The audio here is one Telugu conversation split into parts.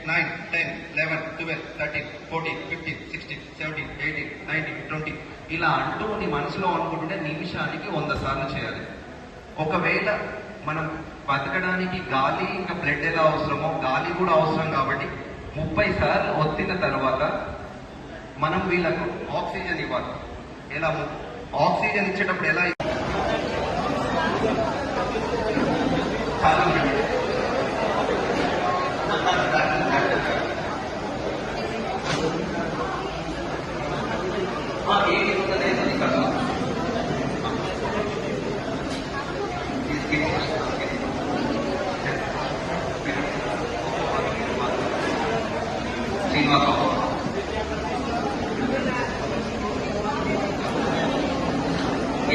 9, 10, 11, 12, 13, 14, 15, 16, 17, 18, 19, 20 ఇలా అంటూ నీ మనసులో అనుకుంటుంటే నిమిషానికి 100 సార్లు చేయాలి. ఒకవేళ మనం బతకడానికి గాలి ఇంకా బ్లడ్ ఎలా అవసరమో గాలి కూడా అవసరం కాబట్టి 30 సార్లు ఒత్తిన తర్వాత మనం వీళ్ళకు ఆక్సిజన్ ఇవ్వాలి. ఎలా ఆక్సిజన్ ఇచ్చేటప్పుడు ఎలా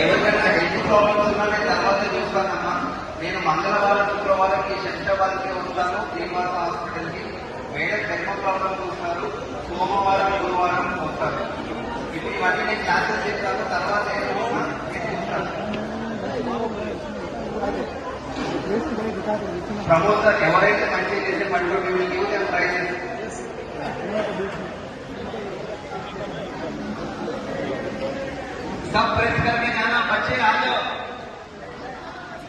ఎవరికైనా హెల్త్ ప్రాబ్లమ్స్ ఉన్నా నేను తర్వాత చూస్తానమ్మా. నేను మంగళవారం శుక్రవారంకి శనివారానికి వస్తాను శ్రీనివాస హాస్పిటల్కి. మేడం జన్మ ప్రాబ్లం చూస్తారు, సోమవారం గురువారం వస్తారు. ఇప్పుడు ఇవన్నీ నేను క్లాసెస్ చేస్తాను. తర్వాత ప్రమోద్ సార్ ఎవరైతే మంచిగా చేసే పట్టుకుంటే ట్రై చేస్తారు. सब प्रेस करके जाना, बच्चे आ जाओ.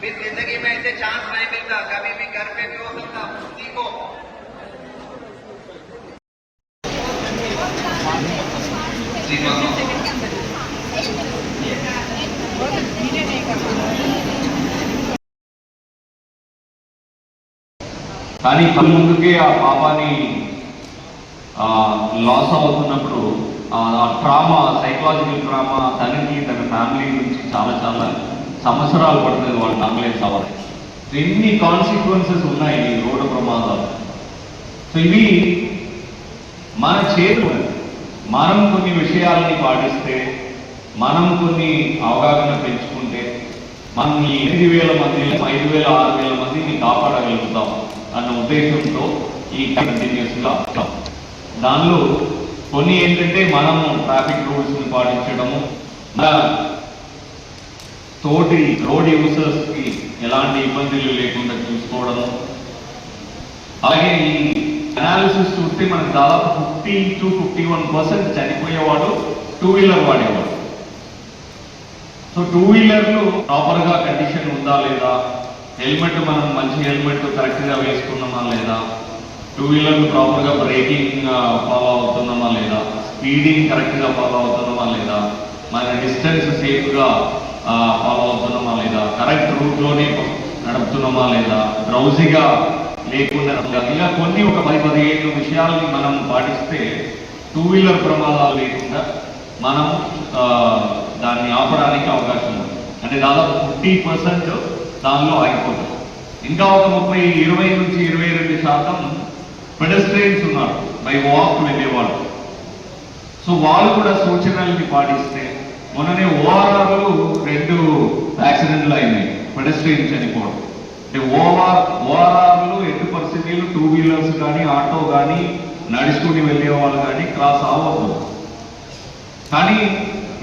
फिर जिंदगी में ऐसे चांस नहीं मिलता, कभी भी घर पे भी हो सकता. सीखो. కానీ కళ్ళు ముందుకే ఆ పాపాని లాస్ అవుతున్నప్పుడు ఆ ట్రామా, సైకలాజికల్ ట్రామా తనకి తన ఫ్యామిలీ నుంచి చాలా చాలా సంవత్సరాలు పడుతుంది వాళ్ళు అంబులెన్స్ అవ్వాలి. ఎన్ని కాన్సిక్వెన్సెస్ ఉన్నాయి ఈ రోడ్డు ప్రమాదాలు. సో ఇవి మన చేతులు. మనం కొన్ని విషయాలని పాటిస్తే, మనం కొన్ని అవగాహన పెంచుకుంటే మనం ఈ 8,000 మంది 5,000 6,000 మందిని కాపాడగలుగుతాం అన్న ఉద్దేశంతో ఈ కంటిన్యూస్గా దానిలో కొన్ని ఏంటంటే మనము ట్రాఫిక్ రూల్స్ని పాటించడము, తోటి రోడ్ యూజర్స్కి ఎలాంటి ఇబ్బందులు లేకుండా చూసుకోవడము. అలాగే ఈ అనాలిసిస్ చూస్తే మనకు దాదాపు 50 to 51% చనిపోయేవాడు 2 వీలర్ వాడేవాడు. సో 2 వీలర్లు ప్రాపర్గా కండిషన్ ఉందా లేదా, హెల్మెట్ మనం మంచి హెల్మెట్ కరెక్ట్గా వేసుకున్నామా లేదా, 2 వీలర్లు ప్రాపర్గా బ్రేకింగ్ ఫాలో అవుతున్నామా లేదా, స్పీడింగ్ కరెక్ట్గా ఫాలో అవుతున్నామా లేదా, మన డిస్టెన్స్ సేఫ్గా ఫాలో అవుతున్నామా లేదా, కరెక్ట్ రూట్లోనే నడుపుతున్నామా లేదా, డ్రౌజీగా లేకుండా ఇలా కొన్ని ఒక 10-15 విషయాలని మనం పాటిస్తే 2 వీలర్ ప్రమాదాలు లేకుండా మనం దాన్ని ఆపడానికి అవకాశం ఉంది. అంటే దాదాపు 50% దానిలో ఆగిపోతుంది. ఇంకా ఒక 20 నుంచి 22% పెడస్ట్రియన్స్ ఉన్నారు, బై వాక్ వెళ్ళేవాళ్ళు. సో వాళ్ళు కూడా సూచనల్ని పాటిస్తే, మొన్ననే ఓఆర్ఆర్లు 2 యాక్సిడెంట్లు అయినాయి, పెడస్ట్రియన్స్ చనిపోవడం. అంటే ఓఆర్ఆర్లు ఎట్టి పరిస్థితులు 2 వీలర్స్ కానీ ఆటో కానీ నడుచుకుని వెళ్ళే వాళ్ళు కానీ క్రాస్ అవ్వకూడదు. కానీ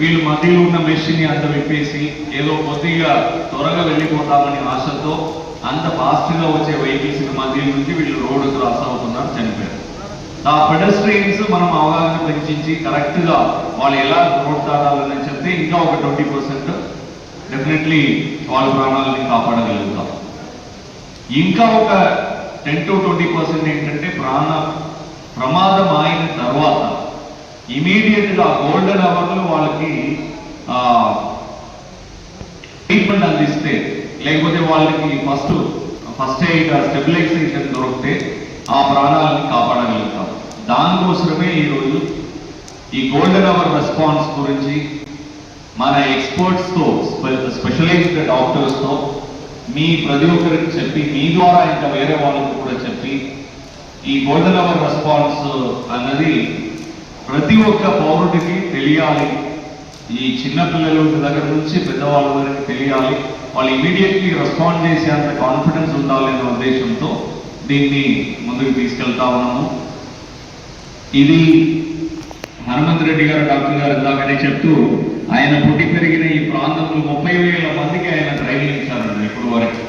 వీళ్ళు మధ్యలో ఉన్న మెషిన్ని అంత విప్పేసి ఏదో కొద్దిగా త్వరగా వెళ్ళిపోతామని ఆశతో అంత ఫాస్ట్గా వచ్చే వెహికల్స్ మధ్య నుంచి వీళ్ళు రోడ్డు క్రాస్ అవుతున్నారు, చనిపోయారు. ఆ పెడస్ట్రియన్స్ మనం అవగాహన పెంచి కరెక్ట్గా వాళ్ళు ఎలా రోడ్ దాటాలని చెప్తే ఇంకా ఒక 20% డెఫినెట్లీ వాళ్ళ ప్రాణాలని కాపాడగలుగుతాం. ఇంకా ఒక 10 to 20% ఏంటంటే ప్రమాదం అయిన తర్వాత ఇమీడియట్గా గోల్డెన్ అవర్లు వాళ్ళకి ట్రీట్మెంట్ అందిస్తే, లేకపోతే వాళ్ళకి ఫస్ట్ ఎయిడ్ స్టెబిలైజేషన్ దొరికితే ఆ ప్రాణాలని కాపాడగలుగుతాం. దానికోసమే ఈరోజు ఈ గోల్డెన్ అవర్ రెస్పాన్స్ గురించి మన ఎక్స్పర్ట్స్తో, స్పెషలైజ్డ్ డాక్టర్స్తో మీ ప్రతి ఒక్కరికి చెప్పి, మీ ద్వారా ఇంకా వేరే వాళ్ళకి కూడా చెప్పి, ఈ గోల్డెన్ అవర్ రెస్పాన్స్ అన్నది ప్రతి ఒక్క పౌరుడికి తెలియాలి. ఈ చిన్నపిల్లల దగ్గర నుంచి పెద్దవాళ్ళ వరకు తెలియాలి. వాళ్ళు ఇమీడియట్లీ రెస్పాండ్ చేసేంత కాన్ఫిడెన్స్ ఉండాలి అనే ఉద్దేశంతో దీన్ని ముందుకు తీసుకెళ్తా ఉన్నాము. ఇది హనుమంత్ రెడ్డి గారు, డాక్టర్ గారు ఇందాకనే చెప్తూ, ఆయన పుట్టి పెరిగిన ఈ ప్రాంతంలో 30,000 మందికి ఆయన ట్రైనింగ్ ఇచ్చారండి. ఇప్పుడు వరకు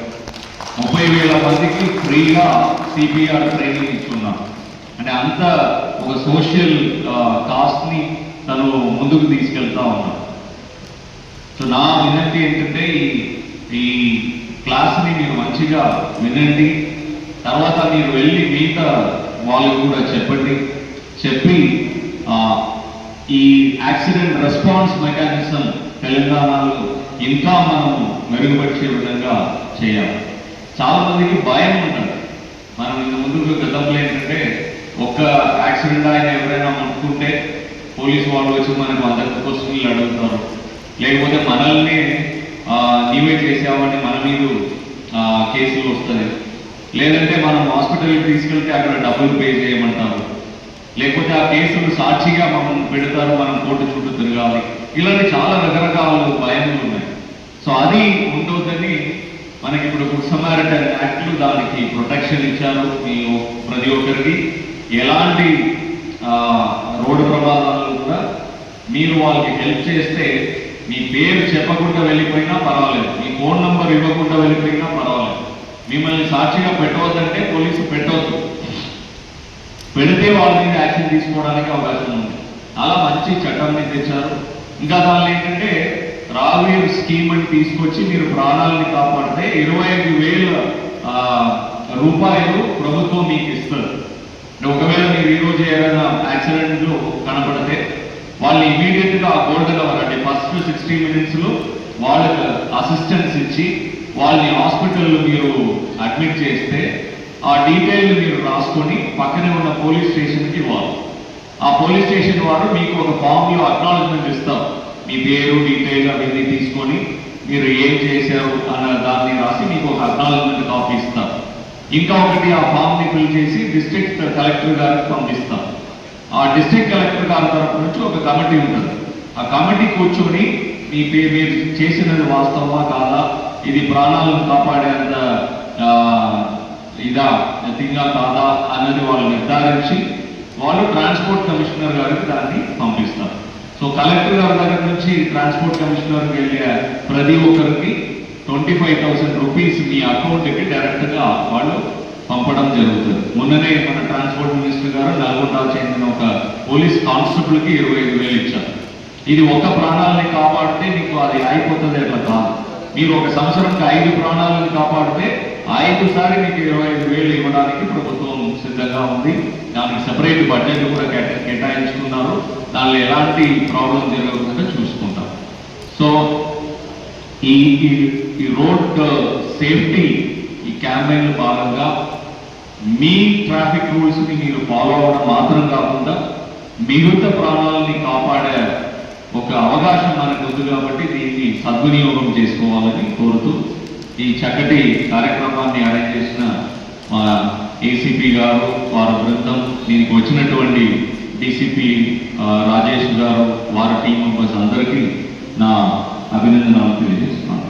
30,000 మందికి ఫ్రీగా CPR ట్రైనింగ్ ఇచ్చున్నారు. అంటే అంత ఒక సోషల్ కాస్ట్ని తను ముందుకు తీసుకెళ్తా ఉన్నాడు. సో నా వినంతి ఏంటంటే ఈ క్లాస్ని మీరు మంచిగా వినండి, తర్వాత మీరు వెళ్ళి మిగతా వాళ్ళకు కూడా చెప్పి ఈ యాక్సిడెంట్ రెస్పాన్స్ మెకానిజం తెలంగాణలో ఇంకా మనం మెరుగుపరిచే విధంగా చేయాలి. చాలా మందికి భయం ఉంటుంది. మనం ఇంత ముందుకు గతంలో ఏంటంటే ఒక్క యాక్సిడెంట్ ఆయన ఎవరైనా ముట్టుకుంటే పోలీసు వాళ్ళు వచ్చి మనకు 100 క్వశ్చన్లు అడుగుతారు, లేకపోతే మనల్ని నీవే చేసావని మన మీద కేసులు వస్తుంది, లేదంటే మనం హాస్పిటల్కి తీసుకెళ్తే అక్కడ డబ్బులు పే చేయమంటారు, లేకపోతే ఆ కేసులు సాక్షిగా మనం పెడతారు, మనం కోర్టు చుట్టూ తిరగాలి. ఇలాంటి చాలా రకరకాల భయములు ఉన్నాయి. సో అది ఉండొద్దని మనకి ఇప్పుడు గుడ్ సమారిటన్ యాక్ట్లు దానికి ప్రొటెక్షన్ ఇచ్చారు. ప్రతి ఒక్కరికి ఎలాంటి రోడ్డు ప్రమాదాలు కూడా మీరు వాళ్ళకి హెల్ప్ చేస్తే మీ పేరు చెప్పకుండా వెళ్ళిపోయినా పర్వాలేదు, మీ ఫోన్ నంబర్ ఇవ్వకుండా వెళ్ళిపోయినా పర్వాలేదు, మిమ్మల్ని సాక్షిగా పెట్టవద్దంటే పోలీసు పెట్టవద్దు, పెడితే వాళ్ళ మీద యాక్షన్ తీసుకోవడానికి అవకాశం ఉంది. అలా మంచి చట్టాన్ని తెచ్చారు. ఇంకా దానిలో ఏంటంటే రాఘవీర్ స్కీమ్ అని తీసుకొచ్చి మీరు ప్రాణాలని కాపాడితే 25,000 రూపాయలు ప్రభుత్వం మీకు ఇస్తారు. ఒకవేళ మీరు ఈ రోజు ఏదైనా యాక్సిడెంట్లు కనపడితే వాళ్ళు ఇమీడియట్ గా ఆ గోల్డెన్ అవర్ అంటే ఫస్ట్ 60 minutes వాళ్ళకి అసిస్టెన్స్ ఇచ్చి వాళ్ళని హాస్పిటల్లో మీరు అడ్మిట్ చేస్తే ఆ డీటెయిల్ మీరు రాసుకొని పక్కనే ఉన్న పోలీస్ స్టేషన్కి ఇవ్వాలి. ఆ పోలీస్ స్టేషన్ వారు మీకు ఒక ఫామ్లో అక్నాలజ్మెంట్ ఇస్తారు. మీ పేరు డీటెయిల్ అవన్నీ తీసుకొని మీరు ఏం చేశారు అన్న దాన్ని రాసి మీకు ఒక అక్నాలజ్మెంట్ కాపీ ఇస్తారు. ఇంకా ఒకటి ఆ ఫామ్ని ఫిల్ చేసి డిస్ట్రిక్ట్ కలెక్టర్ గారికి పంపిస్తారు. ఆ డిస్ట్రిక్ట్ కలెక్టర్ గారి తరఫు నుంచి ఒక కమిటీ ఉంటుంది. ఆ కమిటీ కూర్చొని మీ పేరు మీరు చేసినది వాస్తవమా కాదా, ఇది ప్రాణాలను కాపాడేంత ఇదా నథింగా కాదా అన్నది వాళ్ళు నిర్ధారించి వాళ్ళు ట్రాన్స్పోర్ట్ కమిషనర్ గారికి దాన్ని పంపిస్తారు. సో కలెక్టర్ గారి దగ్గర నుంచి ట్రాన్స్పోర్ట్ కమిషనర్కి వెళ్ళే ప్రతి ఒక్కరికి 25,000 రూపీస్ మీ అకౌంట్కి డైరెక్ట్గా వాళ్ళు పంపడం జరుగుతుంది. మొన్ననే మన ట్రాన్స్పోర్ట్ మినిస్టర్ గారు నల్గొండ చెందిన ఒక పోలీస్ కానిస్టేబుల్కి 25,000 ఇచ్చారు. ఇది ఒక ప్రాణాలని కాపాడితే మీకు అది అయిపోతుంది అట్లా కాదు. మీరు ఒక సంవత్సరంకి 5 ప్రాణాలను కాపాడితే 5 సారి మీకు 25,000 ఇవ్వడానికి ప్రభుత్వం సిద్ధంగా ఉంది. దానికి సెపరేట్ బడ్జెట్ కూడా కేటాయించుకున్నారు. దానిలో ఎలాంటి ప్రాబ్లం జరగకుండా చూసుకుంటాం. సో ఈ రోడ్ సేఫ్టీ ఈ క్యాంపెయిన్ భాగంగా మీ ట్రాఫిక్ రూల్స్ ని మీరు ఫాలో అవ్వడం మాత్రం కాకుండా మిగతా ప్రాణాలని కాపాడే ఒక అవకాశం మనకు ఉంది కాబట్టి దీన్ని సద్వినియోగం చేసుకోవాలని కోరుతూ ఈ చక్కటి కార్యక్రమాన్ని అరేంజ్ చేసిన మా ఏసీపీ గారు వారి బృందం, దీనికి వచ్చినటువంటి డీసీపీ రాజేష్ గారు వారి టీం మెంబర్స్ అందరికీ నా అభినందనలు తెలియజేస్తున్నాను.